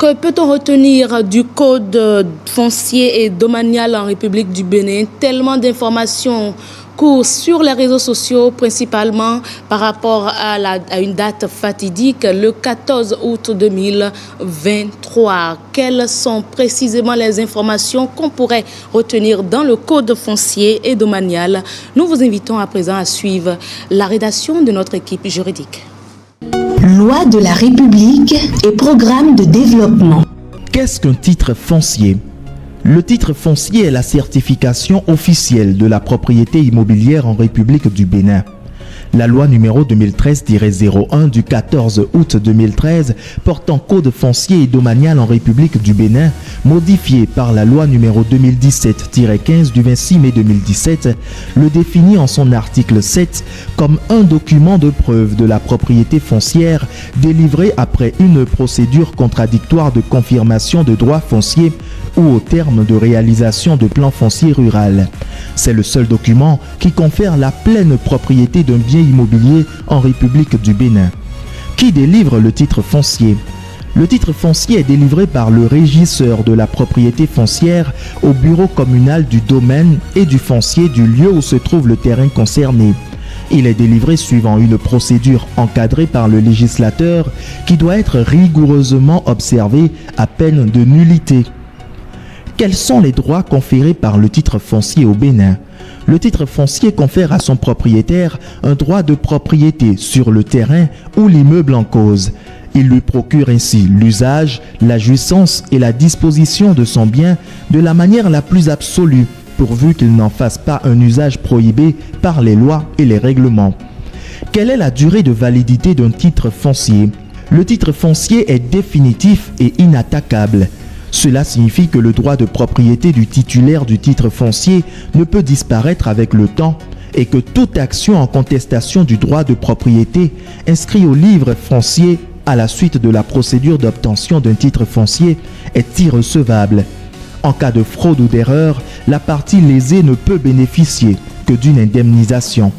Que peut-on retenir du code foncier et domanial en République du Bénin? Tellement d'informations courent sur les réseaux sociaux, principalement par rapport à une date fatidique, le 14 août 2023. Quelles sont précisément les informations qu'on pourrait retenir dans le code foncier et domanial? Nous vous invitons à présent à suivre la rédaction de notre équipe juridique. Loi de la République et programme de développement. Qu'est-ce qu'un titre foncier? Le titre foncier est la certification officielle de la propriété immobilière en République du Bénin. La loi numéro 2013-01 du 14 août 2013 portant code foncier et domanial en République du Bénin, modifiée par la loi numéro 2017-15 du 26 mai 2017, le définit en son article 7 comme un document de preuve de la propriété foncière délivré après une procédure contradictoire de confirmation de droit foncier ou au terme de réalisation de plan foncier rural. C'est le seul document qui confère la pleine propriété d'un bien immobilier en République du Bénin. Qui délivre le titre foncier? Le titre foncier est délivré par le régisseur de la propriété foncière au bureau communal du domaine et du foncier du lieu où se trouve le terrain concerné. Il est délivré suivant une procédure encadrée par le législateur qui doit être rigoureusement observée à peine de nullité. Quels sont les droits conférés par le titre foncier au Bénin? Le titre foncier confère à son propriétaire un droit de propriété sur le terrain ou l'immeuble en cause. Il lui procure ainsi l'usage, la jouissance et la disposition de son bien de la manière la plus absolue, pourvu qu'il n'en fasse pas un usage prohibé par les lois et les règlements. Quelle est la durée de validité d'un titre foncier? Le titre foncier est définitif et inattaquable. Cela signifie que le droit de propriété du titulaire du titre foncier ne peut disparaître avec le temps et que toute action en contestation du droit de propriété inscrit au livre foncier à la suite de la procédure d'obtention d'un titre foncier est irrecevable. En cas de fraude ou d'erreur, la partie lésée ne peut bénéficier que d'une indemnisation.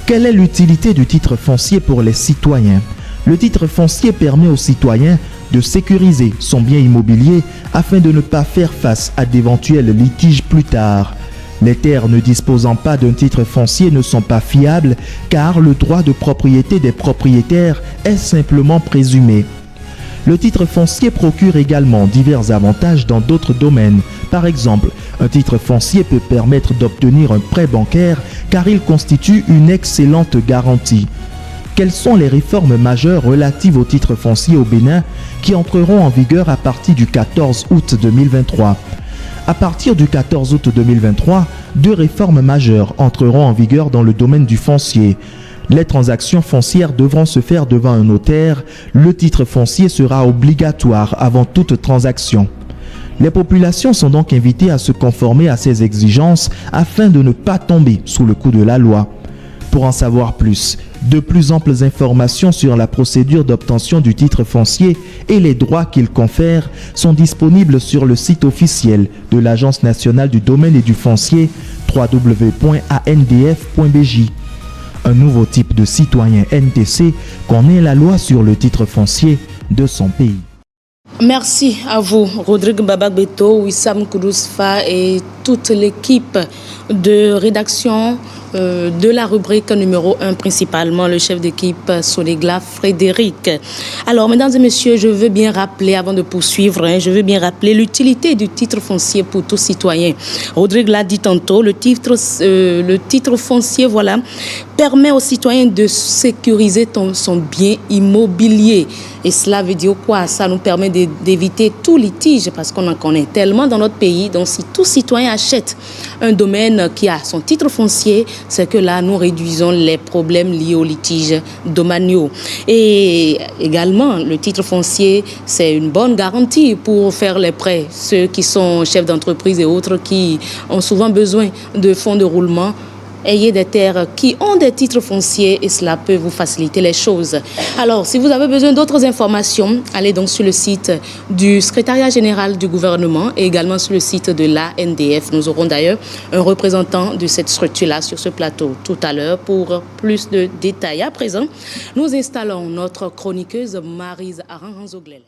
Quelle est l'utilité du titre foncier pour les citoyens? Le titre foncier permet aux citoyens de sécuriser son bien immobilier afin de ne pas faire face à d'éventuels litiges plus tard. Les terres ne disposant pas d'un titre foncier ne sont pas fiables car le droit de propriété des propriétaires est simplement présumé. Le titre foncier procure également divers avantages dans d'autres domaines. Par exemple, un titre foncier peut permettre d'obtenir un prêt bancaire car il constitue une excellente garantie. Quelles sont les réformes majeures relatives au titre foncier au Bénin qui entreront en vigueur à partir du 14 août 2023? À partir du 14 août 2023, deux réformes majeures entreront en vigueur dans le domaine du foncier. Les transactions foncières devront se faire devant un notaire. Le titre foncier sera obligatoire avant toute transaction. Les populations sont donc invitées à se conformer à ces exigences afin de ne pas tomber sous le coup de la loi. Pour en savoir plus, de plus amples informations sur la procédure d'obtention du titre foncier et les droits qu'il confère sont disponibles sur le site officiel de l'Agence nationale du domaine et du foncier www.andf.bj. Un nouveau type de citoyen NTC connaît la loi sur le titre foncier de son pays. Merci à vous, Rodrigue Babagbeto, Wissam Koudousfa et toute l'équipe de rédaction de la rubrique numéro 1, principalement le chef d'équipe Sonegla Frédéric. Alors, mesdames et messieurs, je veux bien rappeler, avant de poursuivre, l'utilité du titre foncier pour tout citoyen. Rodrigue l'a dit tantôt, le titre foncier, permet aux citoyens de sécuriser son bien immobilier. Et cela veut dire quoi? Ça nous permet d'éviter tout litige parce qu'on en connaît tellement dans notre pays. Donc, si tout citoyen achète un domaine qui a son titre foncier, c'est que là, nous réduisons les problèmes liés aux litiges domaniaux. Et également, le titre foncier, c'est une bonne garantie pour faire les prêts. Ceux qui sont chefs d'entreprise et autres qui ont souvent besoin de fonds de roulement, ayez des terres qui ont des titres fonciers et cela peut vous faciliter les choses. Alors, si vous avez besoin d'autres informations, allez donc sur le site du secrétariat général du gouvernement et également sur le site de l'ANDF. Nous aurons d'ailleurs un représentant de cette structure-là sur ce plateau tout à l'heure pour plus de détails. À présent, nous installons notre chroniqueuse Maryse Aranranzoglele.